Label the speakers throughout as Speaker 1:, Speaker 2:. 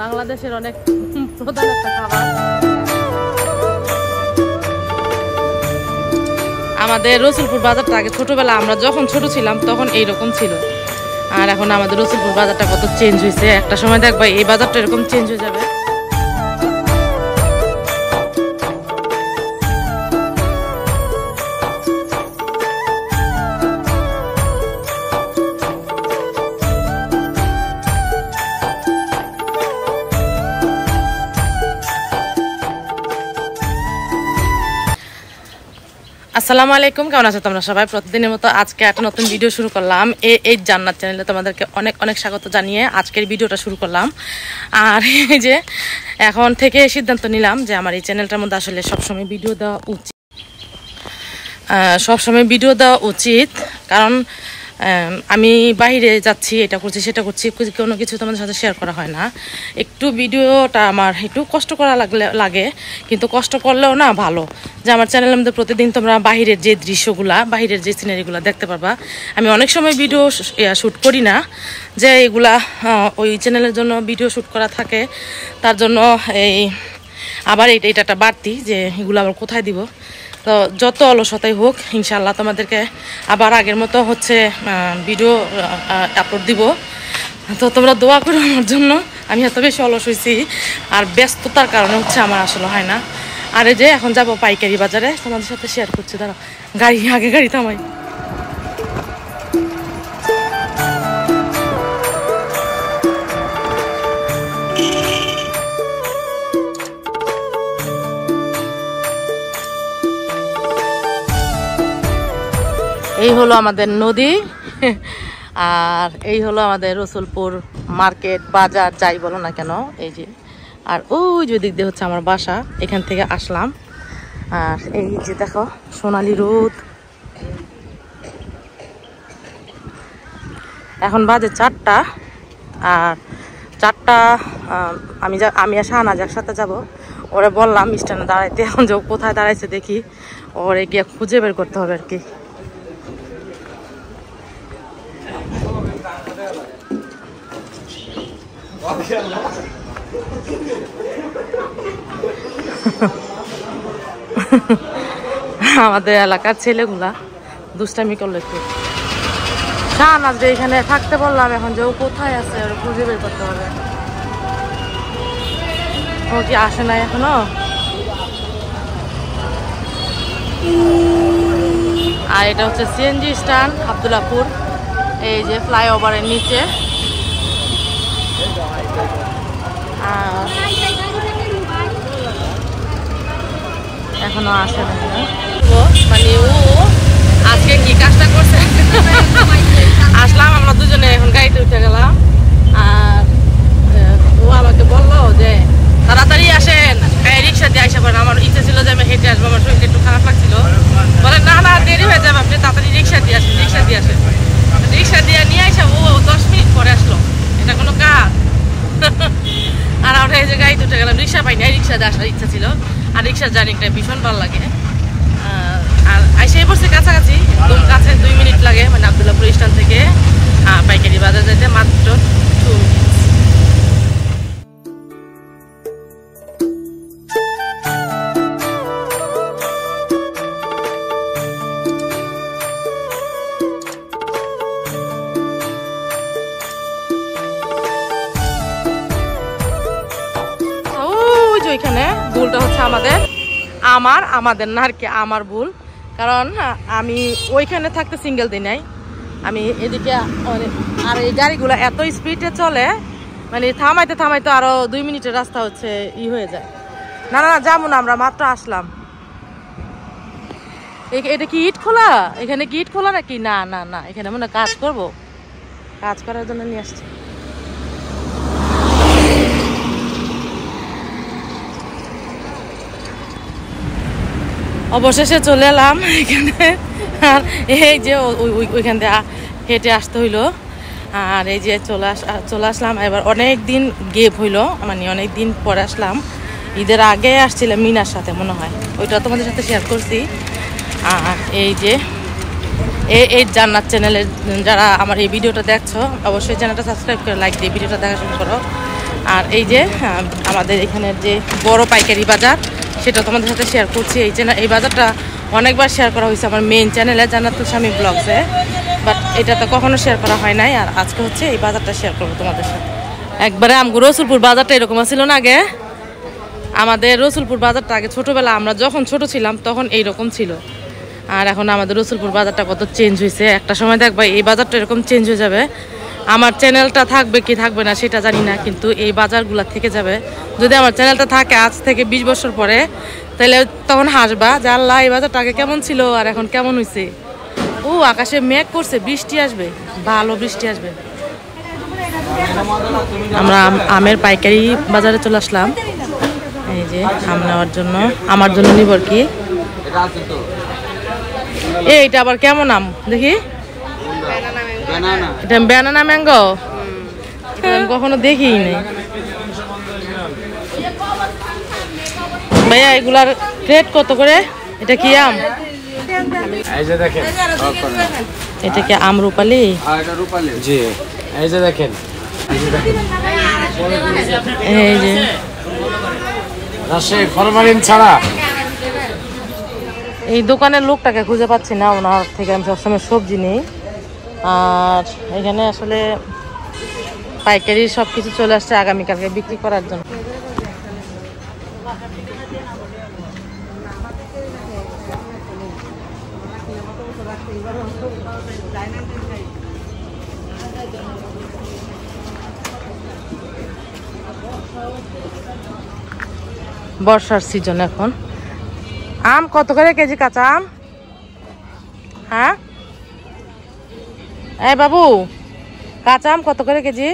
Speaker 1: বাংলাদেশের অনেক প্রধান একটা খাবার। আমাদের রসুলপুর বাজারটা আগে ছোটবেলা আমরা যখন ছোট ছিলাম তখন এইরকম ছিল, আর এখন আমাদের রসুলপুর বাজারটা কত চেঞ্জ হয়েছে। একটা সময় দেখবা এই বাজারটা এরকম চেঞ্জ হয়ে যাবে। আসসালামু আলাইকুম, কেমন আছো তোমরা সবাই? প্রতিদিনের মতো আজকে একটা নতুন ভিডিও শুরু করলাম। এই জান্নাত চ্যানেলে তোমাদেরকে অনেক অনেক স্বাগত জানিয়ে আজকের ভিডিওটা শুরু করলাম। আর এই যে এখন থেকে সিদ্ধান্ত নিলাম যে আমার এই চ্যানেলটার মধ্যে আসলে সবসময় ভিডিও দেওয়া উচিত, কারণ আমি বাইরে যাচ্ছি, এটা করছি সেটা করছি, কোনো কিছু তোমাদের সাথে শেয়ার করা হয় না। একটু ভিডিওটা আমার একটু কষ্ট করা লাগে, কিন্তু কষ্ট করলেও না ভালো, যে আমার চ্যানেলের মধ্যে প্রতিদিন তোমরা বাহিরের যে দৃশ্যগুলা, বাহিরের যে সিনারিগুলো দেখতে পারবা। আমি অনেক সময় ভিডিও শ্যুট করি না, যে এগুলা ওই চ্যানেলের জন্য ভিডিও শ্যুট করা থাকে, তার জন্য এই আবার এটা একটা বাড়তি যে এগুলো আবার কোথায় দিব। তো যত অলসতাই হোক ইনশাল্লাহ তোমাদেরকে আবার আগের মতো হচ্ছে ভিডিও আপলোড দিব। তো তোমরা দোয়া করো আমার জন্য। আমি এত বেশি অলস হয়েছি, আর ব্যস্ততার কারণে হচ্ছে আমার আসলে হয় না। আর এই যে এখন যাবো পাইকারি বাজারে, তোমাদের সাথে শেয়ার করছি। দাঁড়া, গাড়ি থামাই। এই হলো আমাদের নদী, আর এই হলো আমাদের রসুলপুর মার্কেট, বাজার যাই বলো না কেন। এই যে, আর ওই যে দিক দিয়ে হচ্ছে আমার বাসা, এখান থেকে আসলাম। আর এই যে দেখো সোনালি রোদ, এখন বাজে 4টা। আর 4টা আমি আর শাহনাজ একসাথে যাবো। ওরে বললাম স্ট্যান্ডে দাঁড়াইতে, এখন যে কোথায় দাঁড়াইছে দেখি, ওরে গিয়ে খুঁজে বের করতে হবে আর কি। আমাদের এলাকার ছেলেগুলা দুষ্টামি করলো একটু। শাহনাজ রে এখানে থাকতে বললাম, এখন যে ও কোথায় আছে ওরা খুঁজে বের করতে হবে। ও কি আসে নাই এখনো? আর এটা হচ্ছে সিএনজি স্ট্যান্ড আব্দুল্লাহপুর, এই যে ফ্লাইওভারের নিচে। এখনো আসে না, মানে ও আজকে কি কাজটা করছে। আসলাম আমরা দুজনে, এখন গাড়িতে উঠে গেলাম। আর ও আমাকে বললো যে তাড়াতাড়ি আসেন, রিক্সা দিয়ে আসা করেন। আমার ইচ্ছা ছিল যে আমি হেঁটে আসবো, আমার শরীরটা একটু খারাপ লাগছিল। বলে না দেরি হয়ে যাবে, আপনি তাড়াতাড়ি রিক্সা দিয়ে আসেন। রিক্সা দিয়ে নিয়ে আসা, ও 10 মিনিট পরে আসলো। এটা কোনো কাজ? আর আমরা এই যে গাড়িতে উঠে গেলাম, রিক্সা পাই না, রিক্সা দিয়ে আসার ইচ্ছা ছিল। আর রিক্সার জার্নিটা ভীষণ ভালো লাগে। আর আইসাই পড়ছে কাছাকাছি, একদম কাছে 2 মিনিট লাগে, মানে আব্দুল্লাহপুর স্ট্যান্ড থেকে পাইকারি বাজার যেতে মাত্র 2 মিনিট। এখানে ভুলটা হচ্ছে আমাদের না আর কি, আমার ভুল। কারণ আমি ওইখানে থাকতে সিঙ্গেল দিই নাই, আমি এদিকে। আর এই গাড়িগুলো এত স্পিডে চলে, মানে থামাইতে আরো 2 মিনিটের রাস্তা হচ্ছে হয়ে যায়। না যাবো না, আমরা মাত্র আসলাম। এটা কি ইট খোলা? এখানে কি ইট খোলা নাকি? না এখানে মনে কাজ করার জন্য নিয়ে আসছি। অবশেষে চলে এলাম এখানে। আর এই যে ওইখান থেকে হেঁটে আসতে হইলো। আর এই যে চলে আসলাম। এবার অনেক দিন গেপ হইলো, মানে অনেক দিন পরে আসলাম। ঈদের আগে আসছিলাম মিনার সাথে মনে হয়, ওইটা তোমাদের সাথে শেয়ার করছি। আর এই যে এই জান্নাত চ্যানেলের যারা আমার এই ভিডিওটা দেখছো, অবশ্যই চ্যানেলটা সাবস্ক্রাইব করে লাইক দিয়ে ভিডিওটা দেখা শুরু করো। আর এই যে আমাদের এখানের যে বড় পাইকারি বাজার সেটা তোমাদের সাথে শেয়ার করছি। এই বাজারটা অনেকবার শেয়ার করা হয়েছে আমার মেইন চ্যানেলে জান্নাতুল শামী ব্লগসে, বাট এটা তো কখনো শেয়ার করা হয় নাই। আর আজকে হচ্ছে এই বাজারটা শেয়ার করবো তোমাদের সাথে। একবারে আমগো রসুলপুর বাজারটা এরকম ছিল না আগে। আমাদের রসুলপুর বাজারটা আগে ছোটবেলা আমরা যখন ছোট ছিলাম তখন এইরকম ছিল, আর এখন আমাদের রসুলপুর বাজারটা কত চেঞ্জ হয়েছে। একটা সময় দেখবা এই বাজারটা এরকম চেঞ্জ হয়ে যাবে। আমার চ্যানেলটা থাকবে কি থাকবে না সেটা জানি না, কিন্তু এই বাজারগুলা থেকে যাবে। যদি আমার চ্যানেলটা থাকে আজ থেকে 20 বছর পরে, তাহলে তখন হাসবা যে আল্লাহ এই বাজারটা আগে কেমন ছিল আর এখন কেমন হয়েছে। ও আকাশে মেঘ করছে, বৃষ্টি আসবে, ভালো বৃষ্টি আসবে। আমরা আমের পাইকারি বাজারে চলে আসলাম। এই যে আম নেওয়ার জন্য, আমার জন্য নিব আর কি। এইটা আবার কেমন আম দেখি? এটা ব্যানানা ম্যাঙ্গো, আমি কখনো দেখিই নাই। ভাইয়া এগুলার রেট কত করে? এটা কি আম? এটা কি আম রূপালি?
Speaker 2: জি, এই যে দেখেন,
Speaker 1: এই যে
Speaker 2: রাজশাহী ফরমালিন ছাড়া।
Speaker 1: এই দোকানের লোকটাকে খুঁজে পাচ্ছি না, ওনার থেকে আমি সবসময় সবজি নিই। আর এখানে আসলে পাইকারি সব কিছু চলে আসছে আগামীকালকে বিক্রি করার জন্য। বর্ষার সিজন এখন। আম কত করে কেজি কাঁচা আম? হ্যাঁ এই বাবু, কাঁচা আম কত করে কেজি?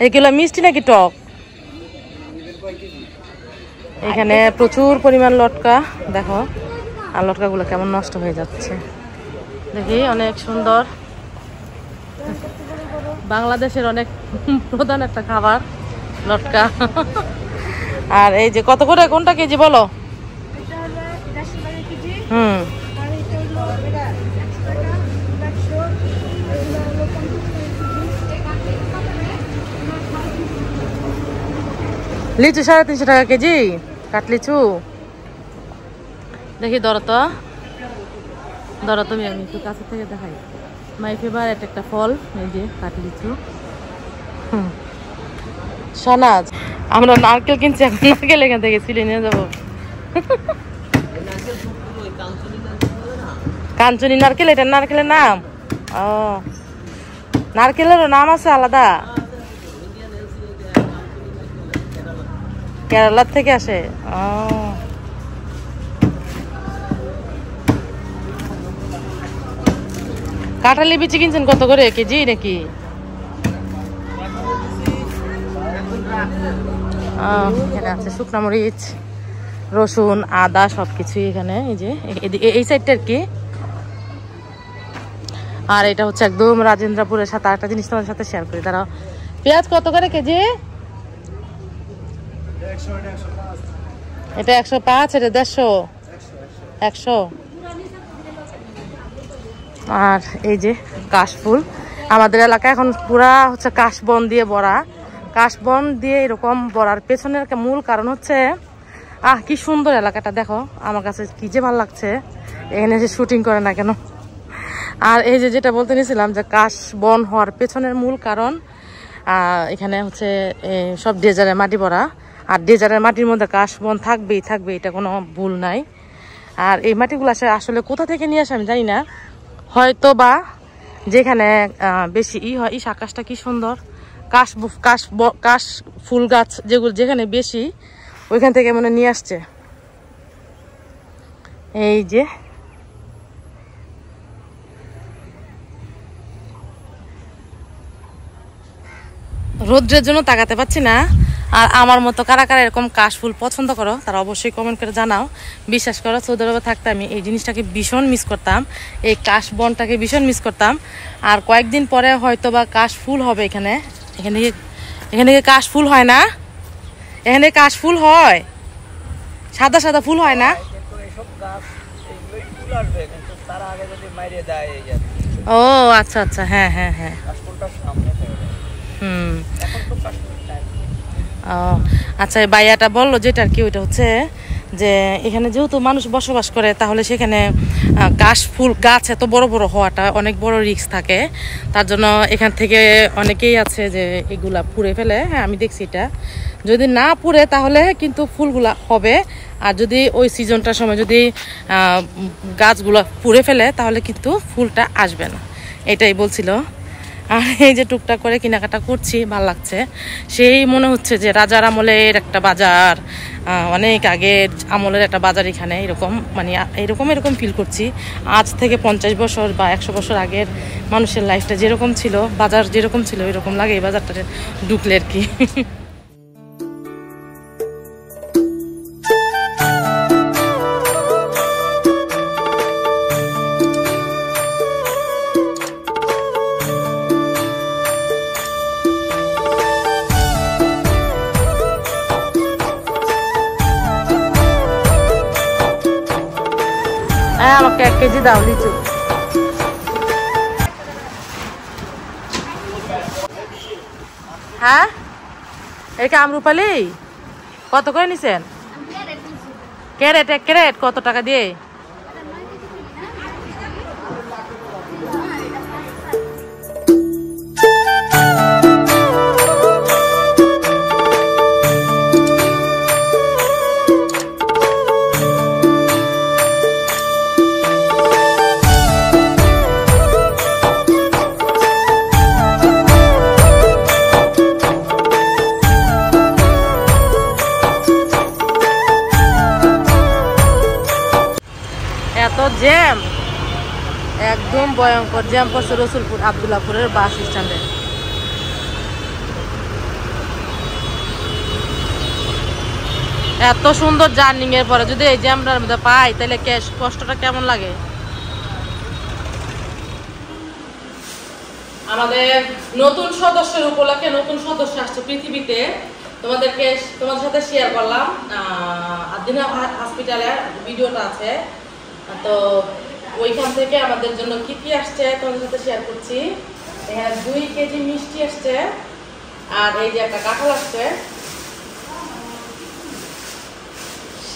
Speaker 1: এগুলো মিষ্টি নাকি টক? এখানে প্রচুর পরিমাণ লটকা, দেখো। আর লটকাগুলো কেমন নষ্ট হয়ে যাচ্ছে দেখি। অনেক সুন্দর, বাংলাদেশের অনেক প্রধান একটা খাবার লটকা। আর এই যে কত করে কোনটা কেজি বলো? হুম, লিচু 350 টাকা কেজি, কাঠ লিচু। দেখি ধরো তো, ধরো তুমি, আমি একটু কাছে থেকে দেখাই। মাই ফেভারিট একটা ফল, এই যে কাঠ লিচু। সনাজ, আমরা নারকেল কিনছি, এখন নারকেল এখান থেকে ছিলে নিয়ে যাবো। কাঞ্চনী নারকেল, এটা নারকেলের নাম? ও, নারকেলেরও নাম আছে আলাদা? কেরালার থেকে আসে? ও, কাঁঠালি বিচি কিনছেন কত করে কেজি নাকি? এখানে আছে শুকনা মরিচ, রসুন, আদা, সবকিছুই এখানে। এই যে এই সাইডটা আর কি। আর এটা হচ্ছে একদম রাজেন্দ্রপুরের সাথে। আরেকটা জিনিস তোমার সাথে শেয়ার করি, দাঁড়াও। পেঁয়াজ কত করে কেজি? এটা 105, এটা 150, 100। আর এই যে কাশফুল, আমাদের এলাকায় এখন পুরা হচ্ছে কাশবন দিয়ে ভরা। কাশবন দিয়ে এরকম ভরার পেছনের মূল কারণ হচ্ছে, কি সুন্দর এলাকাটা দেখো, আমার কাছে কি যে ভালো লাগছে। এখানে এসে শুটিং করে না কেন? আর এই যে যেটা বলতে নিয়েছিলাম যে কাশবন হওয়ার পেছনের মূল কারণ, এখানে হচ্ছে সব ডেজারের মাটি ভরা। আর ডেজারের মাটির মধ্যে কাশবন থাকবেই থাকবে, এটা কোনো ভুল নাই। আর এই মাটিগুলো আসলে কোথা থেকে নিয়ে আসে আমি জানি না, হয়তো বা যেখানে বেশি হয়। আকাশটা কি সুন্দর, কাশ ফুল গাছ যেগুলো যেখানে বেশি, ওইখান থেকে মনে নিয়ে আসছে। এই যে রোদ্রের জন্য তাকাতে পাচ্ছি না। আর আমার মতো কারা কারা এরকম কাশফুল পছন্দ করো তারা অবশ্যই কমেন্ট করে জানাও। বিশ্বাস করো, সৌদি আরবে থাকতে আমি এই জিনিসটাকে ভীষণ মিস করতাম, এই কাশবনটাকে ভীষণ মিস করতাম। আর কয়েকদিন পরে হয়তো বা কাশফুল হবে এখানে। এখানে কাশফুল হয় না? এখানে কাশফুল হয়, সাদা সাদা ফুল হয় না? ও আচ্ছা আচ্ছা, হ্যাঁ হ্যাঁ হ্যাঁ। আচ্ছা, এই ভাইয়াটা বললো যেটা আর কি, ওইটা হচ্ছে যে এখানে যেহেতু মানুষ বসবাস করে তাহলে সেখানে ফুল গাছ এত বড় বড় হওয়াটা অনেক বড় রিস্ক থাকে। তার জন্য এখান থেকে অনেকেই আছে যে এগুলা পুড়ে ফেলে। হ্যাঁ, আমি দেখছি এটা যদি না পুড়ে তাহলে কিন্তু ফুলগুলা হবে, আর যদি ওই সিজনটার সময় যদি গাছগুলা পুড়ে ফেলে তাহলে কিন্তু ফুলটা আসবে না, এটাই বলছিল। আর এই যে টুকটাক করে কেনাকাটা করছি, ভাল লাগছে। সেই মনে হচ্ছে যে রাজার আমলের একটা বাজার, অনেক আগের আমলের একটা বাজার এখানে, এরকম মানে এরকম ফিল করছি। আজ থেকে 50 বছর বা 100 বছর আগের মানুষের লাইফটা যেরকম ছিল, বাজার যেরকম ছিল এরকম লাগে এই বাজারটা ঢুকলে আর কি। হ্যাঁ, আমাকে 1 কেজি দাও লিচু। হ্যাঁ, এটা আমরুপালি কত করে নিছেন? ক্যারেট 1 ক্যারেট কত টাকা দিয়ে? এত জ্যাম, একদম ভয়ঙ্কর জ্যাম পড়ছে রসুলপুর আব্দুল্লাহপুরের বাস স্ট্যান্ডে। এত সুন্দর জার্নিং এর পরে যদি এই জ্যামটার মধ্যে পাই তাহলে কষ্টটা কেমন লাগে। আমাদের নতুন সদস্যের উপলক্ষে নতুন সদস্য আসছে পৃথিবীতে, তোমাদের সাথে শেয়ার করলাম। আদিনা হসপিটালের ভিডিওটা আছে, তো ওইখান থেকে আমাদের জন্য কি কি আসছে তোমাদের সাথে শেয়ার করছি। এখানে 2 কেজি মিষ্টি আসছে, আর এই যে একটা কাঁঠাল আসছে,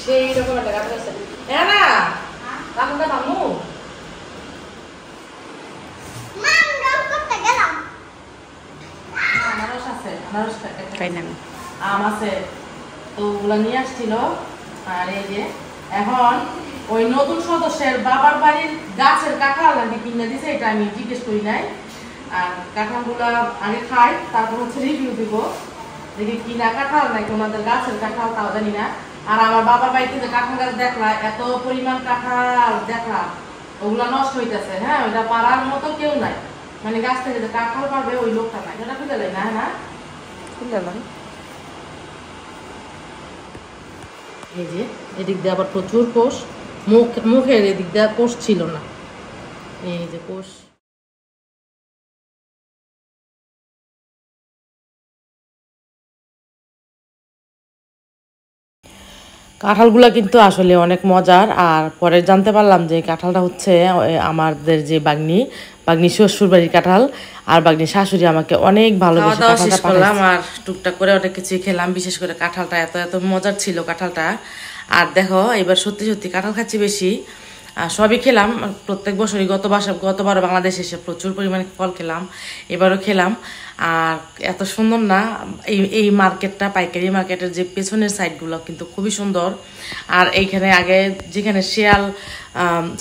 Speaker 1: সেই রকম একটা কাঁঠাল আসছে। হ্যাঁ না কাঁঠালটা ভাঙু আনারস আছে, আনারস আম আছে, তো ওগুলা নিয়ে আসছিল। আর এই যে এখন ওই নতুন সদস্যের বাবার বাড়ির গাছের কাঁঠাল নাকি কিনে দিছে, এটা আমি জিজ্ঞেস করি নাই। আর কাঁঠালগুলা আগে খাই, তারপর হচ্ছে রিভিউ দিব, দেখি কিনা কাঁঠাল নাকি ওনাদের গাছের কাঁঠাল তাও জানি না। আর আমার বাবার বাড়িতে যে কাঁঠাল গাছ দেখলা, এত পরিমাণ কাঁঠাল দেখলাম, ওগুলা নষ্ট হইতেছে। হ্যাঁ, ওইটা পারার মতো কেউ নাই, মানে গাছ থেকে যে কাঁঠাল পারবে ওই লোকটা নাই, ওটা খুলে লাই না। না খুলে লাই, এই যে এদিক দিয়ে আবার প্রচুর কোষ, মুখের এদিক দিয়ে কোষ ছিল না, এই যে কোষ। কাঁঠালগুলা কিন্তু আসলে অনেক মজার। আর পরে জানতে পারলাম যে কাঁঠালটা হচ্ছে আমাদের যে বাগনি শ্বশুর বাড়ির কাঁঠাল, আর বাগনি শাশুড়ি আমাকে অনেক ভালোবেসে কাঁঠালটা পাঠালাম। আর টুকটাক করে অনেক কিছুই খেলাম, বিশেষ করে কাঁঠালটা এত মজার ছিল কাঁঠালটা। আর দেখো এবার সত্যি সত্যি কাঁঠাল খাচ্ছি বেশি, সবই খেলাম প্রত্যেক বছরই। গতবার বাংলাদেশে এসে প্রচুর পরিমাণে ফল খেলাম, এবারও খেলাম। আর এত সুন্দর না এই মার্কেটটা, পাইকারি মার্কেটের যে পেছনের সাইডগুলো কিন্তু খুবই সুন্দর। আর এইখানে আগে যেখানে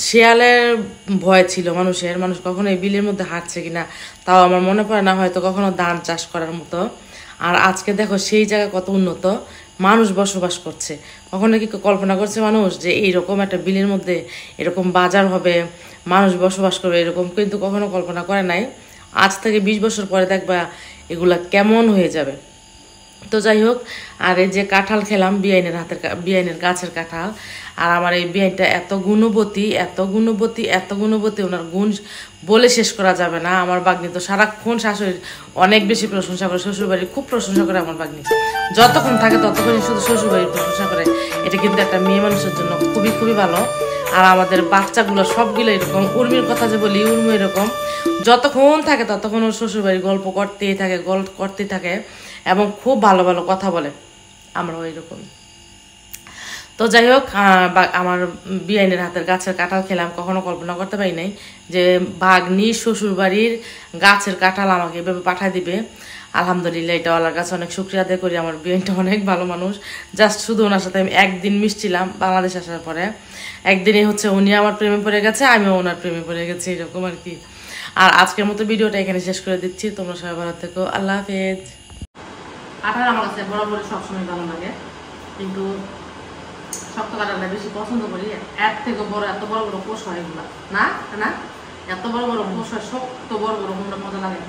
Speaker 1: শিয়ালের ভয় ছিল মানুষ কখনো এই বিলের মধ্যে হাঁটছে কিনা তাও আমার মনে পড়ে না, হয়তো কখনো ধান চাষ করার মতো। আর আজকে দেখো সেই জায়গা কত উন্নত, মানুষ বসবাস করছে। কখনো কি কল্পনা করছে মানুষ যে এইরকম একটা বিলের মধ্যে এরকম বাজার হবে, মানুষ বসবাস করবে, এরকম কিন্তু কখনো কল্পনা করে নাই। আজ থেকে 20 বছর পরে দেখবা এগুলা কেমন হয়ে যাবে। তো যাই হোক, আর এই যে কাঁঠাল খেলাম বিআইনের গাছের কাঁঠাল। আর আমার এই বিআইনটা এত গুণবতী, ওনার গুণ বলে শেষ করা যাবে না। আমার বাগ্নি তো সারাক্ষণ শাশুড়ির অনেক বেশি প্রশংসা করে, শ্বশুরবাড়ির খুব প্রশংসা করে আমার বাগ্নি, যতক্ষণ থাকে ততক্ষণই শুধু শ্বশুরবাড়ির প্রশংসা করে। এটা কিন্তু একটা মেয়ে মানুষের জন্য খুবই খুবই ভালো। আর আমাদের বাচ্চাগুলো সবগুলো এরকম, উর্মির কথা যে বলি, উর্মি এরকম যতক্ষণ থাকে ততক্ষণ ওর শ্বশুরবাড়ির গল্প করতেই থাকে। এবং খুব ভালো ভালো কথা বলে, আমরাও এরকম। তো যাই হোক, আমার বিআইনের হাতের গাছের কাঁঠাল খেলাম, কখনো কল্পনা করতে পারি নাই যে ভাগ্নি শ্বশুর বাড়ির গাছের কাঁঠাল আমাকে এভাবে পাঠায় দিবে। আলহামদুলিল্লাহ, এটা ওনার কাছে অনেক শুকরিয়া আদায় করি। আমার বিআইনটা অনেক ভালো মানুষ। জাস্ট শুধু ওনার সাথে আমি একদিন মিশছিলাম বাংলাদেশ আসার পরে, একদিনই হচ্ছে উনি আমার প্রেমে পড়ে গেছে, আমিও ওনার প্রেমে পড়ে গেছি, এরকম আর কি। আর আজকের মতো ভিডিওটা এখানে শেষ করে দিচ্ছি। তোমরা সবাই ভালো থেকো, আল্লাহ হাফেজ। কাঁঠাল আমার কাছে বরাবর সবসময় ভালো লাগে, কিন্তু শক্ত কাঁঠালটা বেশি পছন্দ করি। এর থেকে বড়, এত বড় বড় কোষ হয় এগুলা, না না, এত বড় বড় কোষ হয়, শক্ত বড় বড়, কোনটা মজা লাগে।